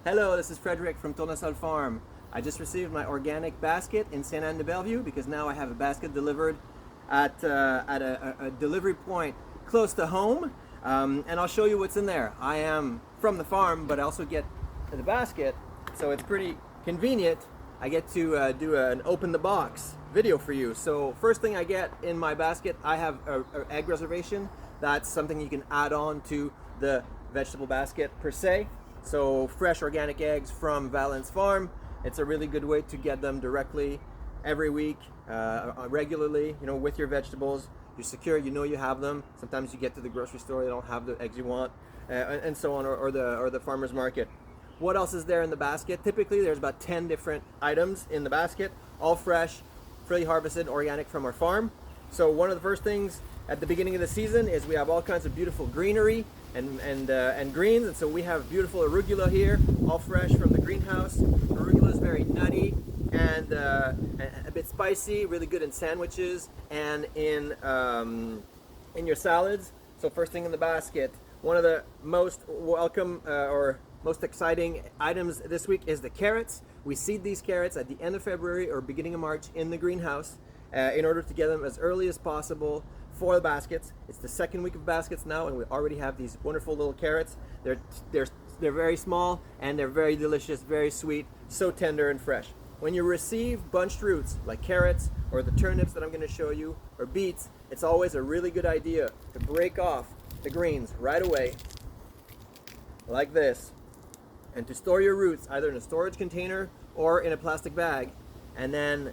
Hello, this is Frederic from Tourne-Sol Farm. I just received my organic basket in Sainte-Anne-de-Bellevue because now I have a basket delivered at a delivery point close to home, and I'll show you what's in there. I am from the farm, but I also get the basket, so it's pretty convenient. I get to do an open the box video for you. So first thing I get in my basket, I have an egg reservation. That's something you can add on to the vegetable basket per se. So fresh organic eggs from Valence Farm. It's a really good way to get them directly every week, regularly, with your vegetables. You're secure, you know you have them. Sometimes you get to the grocery store, they don't have the eggs you want, and so on, or the farmer's market. What else is there in the basket? Typically there's about 10 different items in the basket, all fresh, freely harvested, organic from our farm. So one of the first things at the beginning of the season is we have all kinds of beautiful greenery and greens, and so we have beautiful arugula here, all fresh from the greenhouse. Arugula is very nutty and a bit spicy, really good in sandwiches and in your salads. So first thing in the basket, one of the most welcome or most exciting items this week is the carrots. We seed these carrots at the end of February or beginning of March in the greenhouse in order to get them as early as possible for the baskets. It's the second week of baskets now, and we already have these wonderful little carrots. They're very small and they're very delicious, very sweet, so tender and fresh. When you receive bunched roots like carrots or the turnips that I'm going to show you, or beets, it's always a really good idea to break off the greens right away like this, and to store your roots either in a storage container or in a plastic bag, and then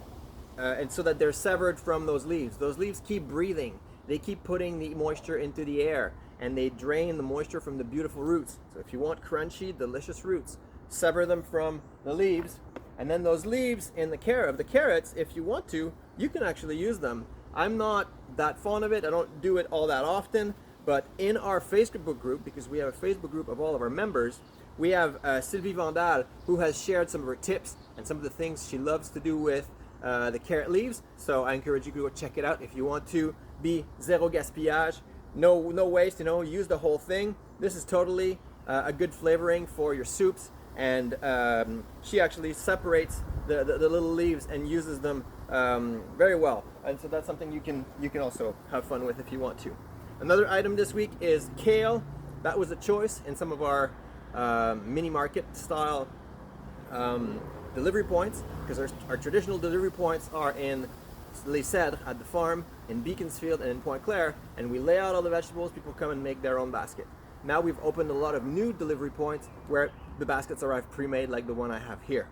and so that they're severed from those leaves. Those leaves keep breathing. They keep putting the moisture into the air, and they drain the moisture from the beautiful roots. So if you want crunchy, delicious roots, sever them from the leaves, and then those leaves in the carrots, if you want to, you can actually use them. I'm not that fond of it. I don't do it all that often, but in our Facebook group, because we have a Facebook group of all of our members, we have Sylvie Vandal, who has shared some of her tips and some of the things she loves to do with the carrot leaves. So I encourage you to go check it out if you want to be zero gaspillage, no waste, use the whole thing. This is totally a good flavoring for your soups, and she actually separates the little leaves and uses them very well, and so that's something you can also have fun with if you want to. Another item this week is kale. That was a choice in some of our mini market style delivery points, because our traditional delivery points are in Les Cèdres at the farm, in Beaconsfield, and in Pointe Claire, and we lay out all the vegetables. People come and make their own basket. Now we've opened a lot of new delivery points where the baskets arrive pre-made, like the one I have here.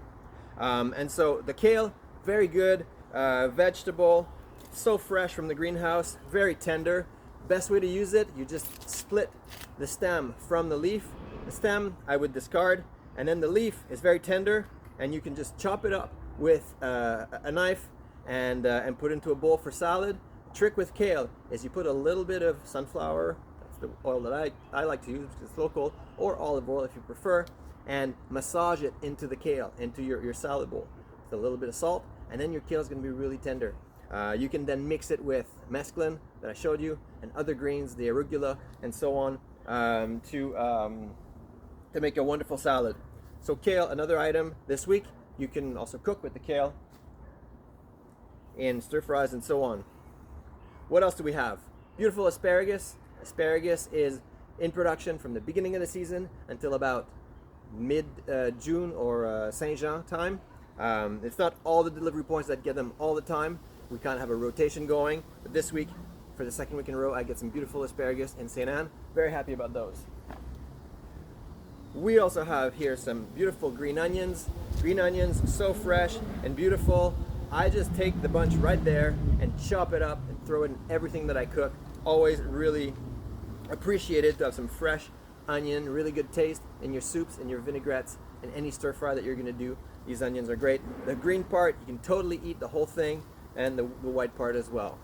And so the kale, very good vegetable, so fresh from the greenhouse, very tender. Best way to use it, you just split the stem from the leaf. The stem I would discard, and then the leaf is very tender, and you can just chop it up with a knife and put into a bowl for salad. The trick with kale is you put a little bit of sunflower, that's the oil that I like to use because it's local, or olive oil if you prefer, and massage it into the kale, into your salad bowl with a little bit of salt, and then your kale is going to be really tender. You can then mix it with mesclun that I showed you, and other greens, the arugula, and so on, to make a wonderful salad. So kale, another item this week. You can also cook with the kale in stir fries and so on. What else do we have? Beautiful asparagus. Asparagus is in production from the beginning of the season until about mid-June or Saint-Jean time. It's not all the delivery points that get them all the time. We kind of have a rotation going, but this week, for the second week in a row, I get some beautiful asparagus in Saint Anne. Very happy about those. We also have here some beautiful green onions. Green onions, so fresh and beautiful. I just take the bunch right there and chop it up and throw it in everything that I cook. Always really appreciated to have some fresh onion, really good taste in your soups and your vinaigrettes and any stir fry that you're gonna do. These onions are great. The green part, you can totally eat the whole thing, and the white part as well.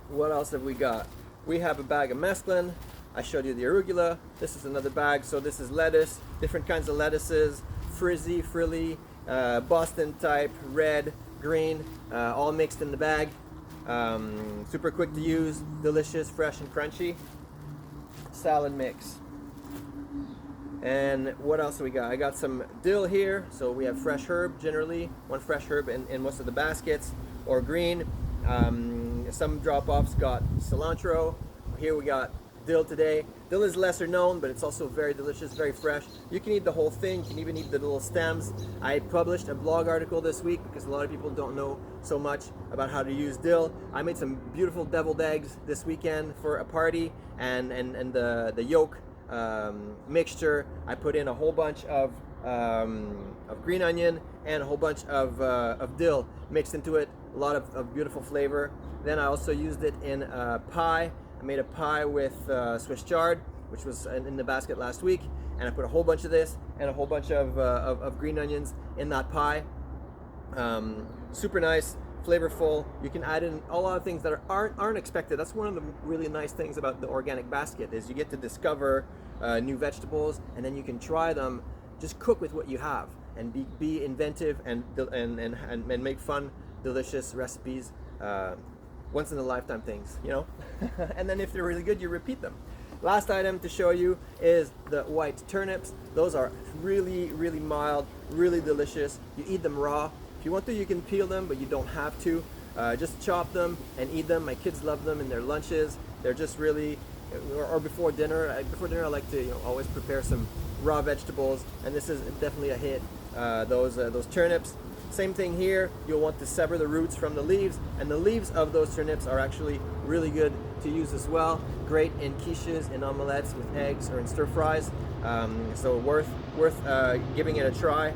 What else have we got? We have a bag of mesclun. I showed you the arugula. This is another bag. So this is lettuce, different kinds of lettuces, frizzy, frilly, Boston type, red, green, all mixed in the bag. Super quick to use, delicious, fresh and crunchy. Salad mix. And what else do we got? I got some dill here. So we have fresh herb generally, one fresh herb in most of the baskets, or green. Some drop-offs got cilantro. Here we got dill today. Dill is lesser known, but it's also very delicious, very fresh. You can eat the whole thing. You can even eat the little stems. I published a blog article this week because a lot of people don't know so much about how to use dill. I made some beautiful deviled eggs this weekend for a party, and the yolk mixture, I put in a whole bunch of green onion and a whole bunch of dill mixed into it. A lot of beautiful flavor. Then I also used it in a pie. I made a pie with Swiss chard, which was in the basket last week, and I put a whole bunch of this and a whole bunch of green onions in that pie. Super nice, flavorful. You can add in a lot of things that aren't expected. That's one of the really nice things about the organic basket, is you get to discover new vegetables, and then you can try them. Just cook with what you have and be inventive and make fun, delicious recipes. Once in a lifetime things, you know. And then if they're really good, you repeat them. Last item to show you is the white turnips. Those are really, really mild, really delicious. You eat them raw. If you want to, you can peel them, but you don't have to. Just chop them and eat them. My kids love them in their lunches. They're just really, or before dinner. Before dinner, I like to always prepare some raw vegetables, and this is definitely a hit. Those turnips. Same thing here. You'll want to sever the roots from the leaves, and the leaves of those turnips are actually really good to use as well. Great in quiches, in omelettes with eggs, or in stir fries. So worth giving it a try.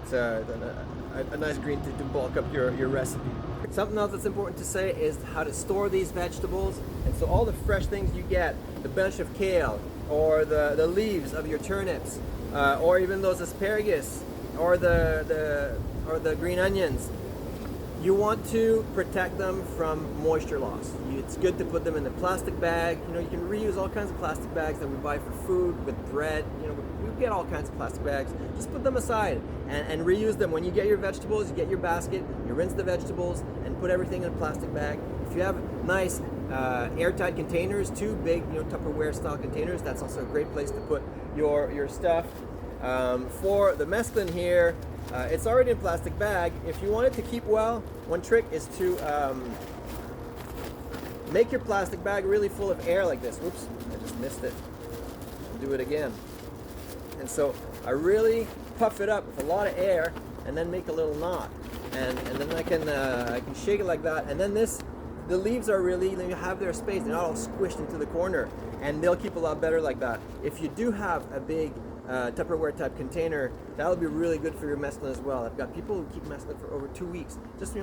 It's a nice green to bulk up your recipe. Something else that's important to say is how to store these vegetables. And so all the fresh things you get, the bunch of kale, or the leaves of your turnips, or even those asparagus, or the green onions, you want to protect them from moisture loss. It's good to put them in a plastic bag. You can reuse all kinds of plastic bags that we buy for food, with bread. We get all kinds of plastic bags. Just put them aside and reuse them. When you get your vegetables, you get your basket, you rinse the vegetables and put everything in a plastic bag. If you have nice airtight containers, too big, Tupperware style containers, that's also a great place to put your stuff. For the mesclun here, it's already in a plastic bag. If you want it to keep well, one trick is to make your plastic bag really full of air like this. Oops, I just missed it. I'll do it again. And so I really puff it up with a lot of air, and then make a little knot. And then I can shake it like that. And then the leaves are really, they have their space. They're not all squished into the corner, and they'll keep a lot better like that. If you do have a big Tupperware type container, that'll be really good for your mesclun as well. I've got people who keep mesclun for over 2 weeks. Just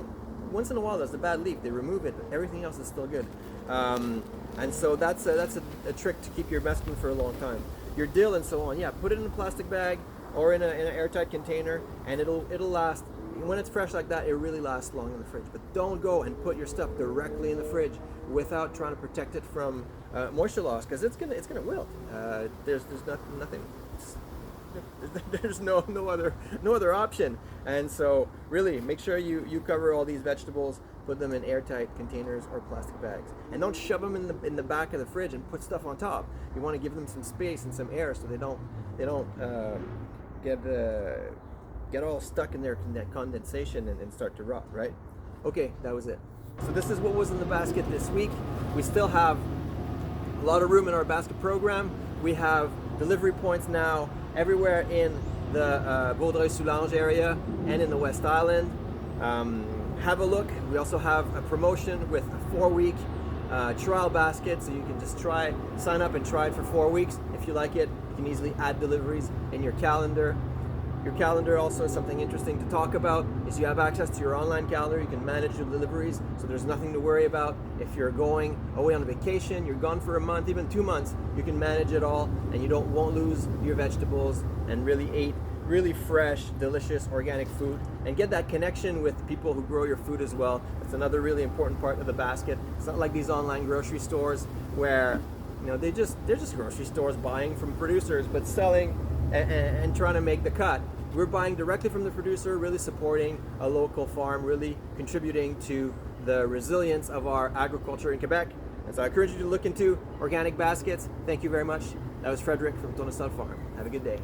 once in a while there's a bad leaf, they remove it, but everything else is still good. And so that's a trick to keep your mesclun for a long time. Your dill and so on, yeah, put it in a plastic bag or in an airtight container, and it'll last. When it's fresh like that, it really lasts long in the fridge. But don't go and put your stuff directly in the fridge without trying to protect it from moisture loss, because it's gonna wilt. There's nothing. There's no other option. And so really make sure you cover all these vegetables, put them in airtight containers or plastic bags, and don't shove them in the back of the fridge and put stuff on top. You want to give them some space and some air so they don't get all stuck in that condensation and start to rot, right? Okay, that was it. So this is what was in the basket this week. We still have a lot of room in our basket program. We have delivery points now everywhere in the Vaudreuil-Soulanges area and in the West Island. Have a look. We also have a promotion with a 4-week trial basket, so you can just sign up and try it for 4 weeks. If you like it, you can easily add deliveries in your calendar. Your calendar also is something interesting to talk about. Is you have access to your online calendar, you can manage your deliveries, so there's nothing to worry about. If you're going away on vacation, you're gone for a month, even 2 months, you can manage it all, and you won't lose your vegetables, and really eat really fresh, delicious, organic food, and get that connection with people who grow your food as well. That's another really important part of the basket. It's not like these online grocery stores where they're just grocery stores buying from producers but selling and trying to make the cut. We're buying directly from the producer, really supporting a local farm, really contributing to the resilience of our agriculture in Quebec. And so I encourage you to look into organic baskets. Thank you very much. That was Frederic from Tourne-Sol Farm. Have a good day.